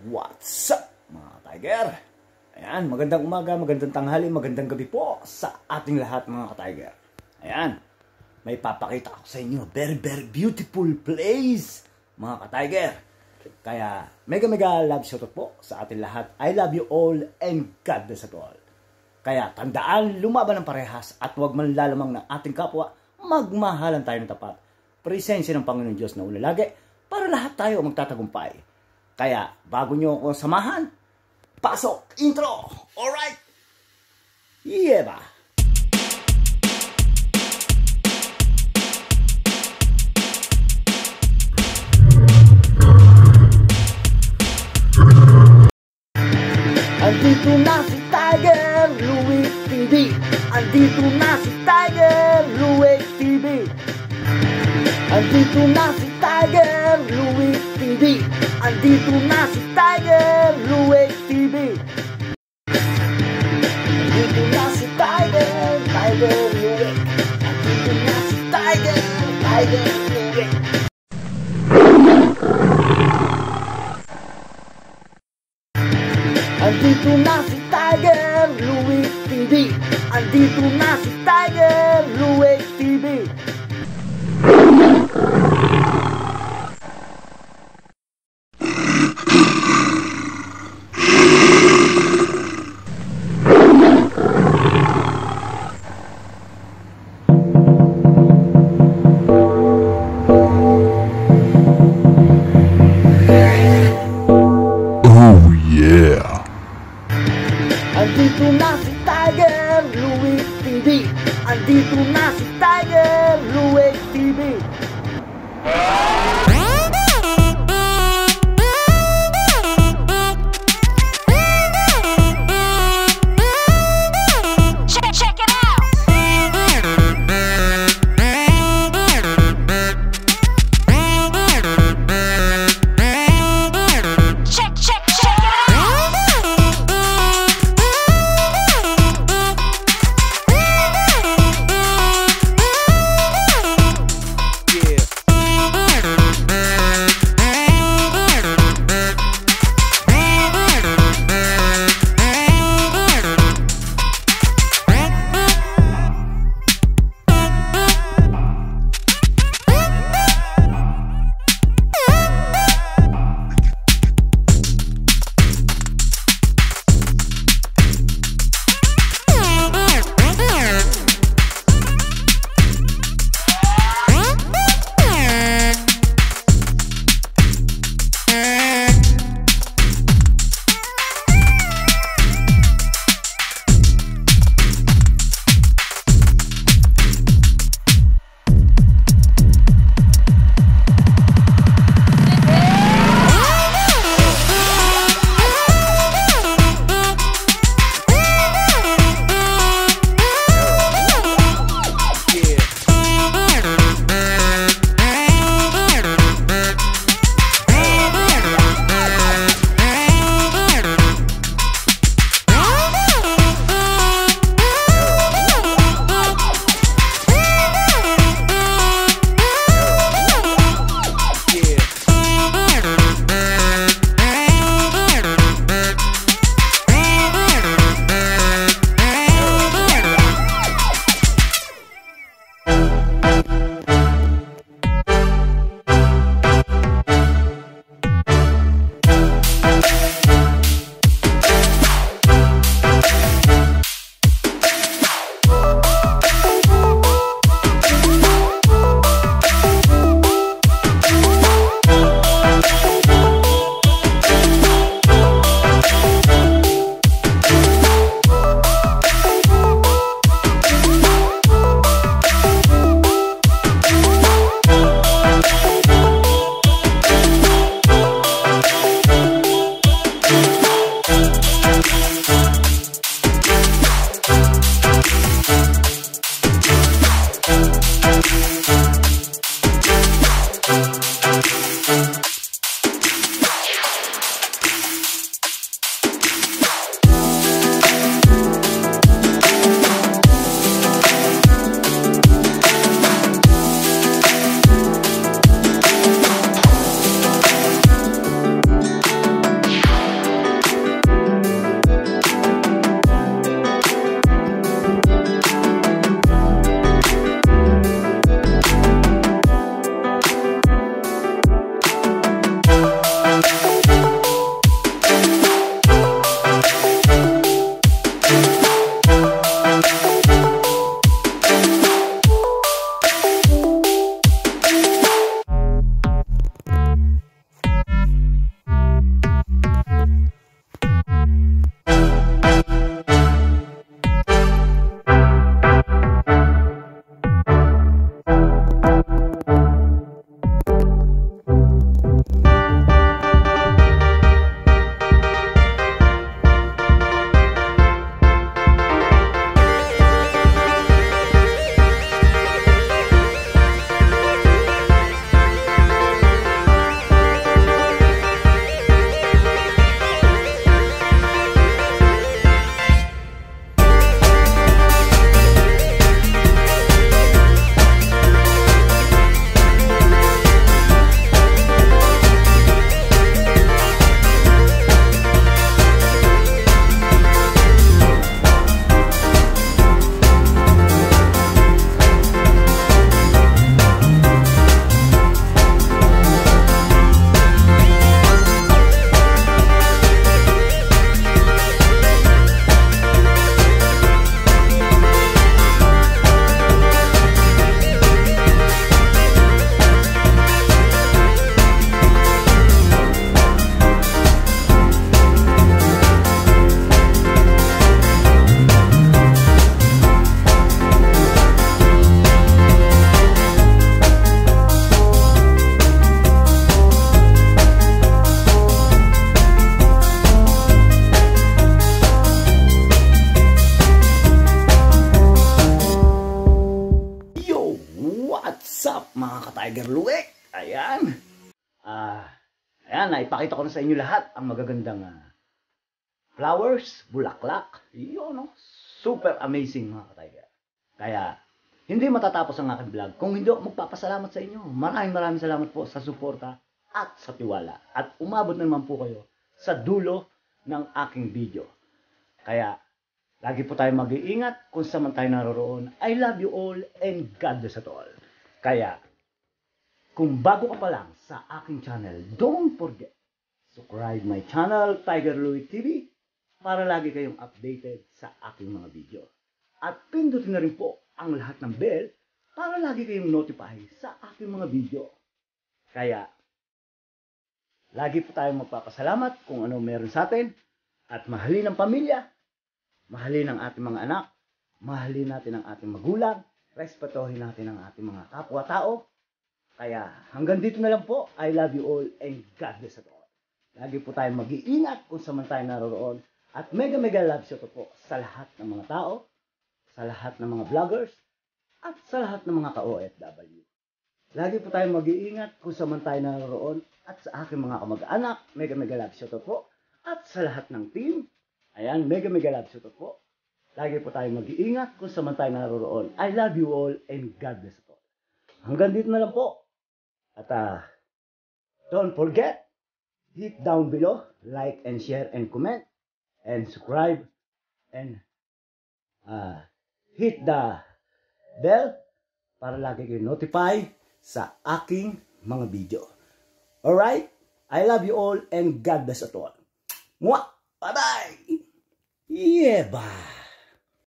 What's up mga Tiger? Ayan, magandang umaga, magandang tanghali, magandang gabi po sa ating lahat mga Tiger. Ayan, may papakita ako sa inyo. Very beautiful place mga Tiger. Kaya mega love shoutout po sa ating lahat. I love you all and God bless us all. Kaya tandaan, lumaban ng parehas at huwag manlalamang ng ating kapwa. Magmahalan tayo ng tapat. Presensya ng Panginoon Diyos na una lagi para lahat tayo magtatagumpay. Kaya, bago nyo ako samahan, pasok! Intro! Alright? Yeah ba? Andito na si Tiger Louie TV. Andito na si Tiger Louie TV. Andito na si Tiger Louie TV. Andito na si Tiger Louie TV. Andito na si Tiger Louie. Andito na si Tiger Louie. Andito na si Tiger Louie TV. Andito na si Tiger Louie TV. Andito na si Tiger Louie TV. Tiger Luwek. Ayan. Ayan, naipakita ko na sa inyo lahat ang magagandang flowers, bulaklak. Yun, no? Super amazing mga ka-Tiger. Kaya, hindi matatapos ang aking vlog kung hindi ako magpapasalamat sa inyo. Maraming salamat po sa suporta at sa tiwala. At umabot na naman po kayo sa dulo ng aking video. Kaya, lagi po tayo mag-iingat kung saan man tayo naroroon. I love you all and God bless us all. Kaya, kung bago ka pa lang sa aking channel, don't forget, subscribe my channel, Tiger Louie TV, para lagi kayong updated sa aking mga video. At pindutin na rin po ang lahat ng bell para lagi kayong notify sa aking mga video. Kaya, lagi po tayong magpapasalamat kung ano meron sa atin at mahalin ang pamilya, mahalin ang ating mga anak, mahalin natin ang ating magulang, respetuhin natin ang ating mga kapwa-tao. Kaya hanggang dito na lang po. I love you all and God bless us all. Lagi po tayong mag-iingat kung saan man tayo naroroon. At mega love shout out po sa lahat ng mga tao, sa lahat ng mga vloggers, at sa lahat ng mga ka-OFW. Lagi po tayong mag-iingat kung saan man tayo naroroon at sa aking mga kamag-anak. Mega love shout out po. At sa lahat ng team. Ayan, mega love shout out po. Lagi po tayong mag-iingat kung saan man tayo naroroon. I love you all and God bless us all. Hanggang dito na lang po. At don't forget, hit down below, like and share and comment, and subscribe, and hit the bell para lagi kayo notify sa aking mga video. Alright? I love you all and God bless us all. Mwah! Bye-bye! Yeah, bye!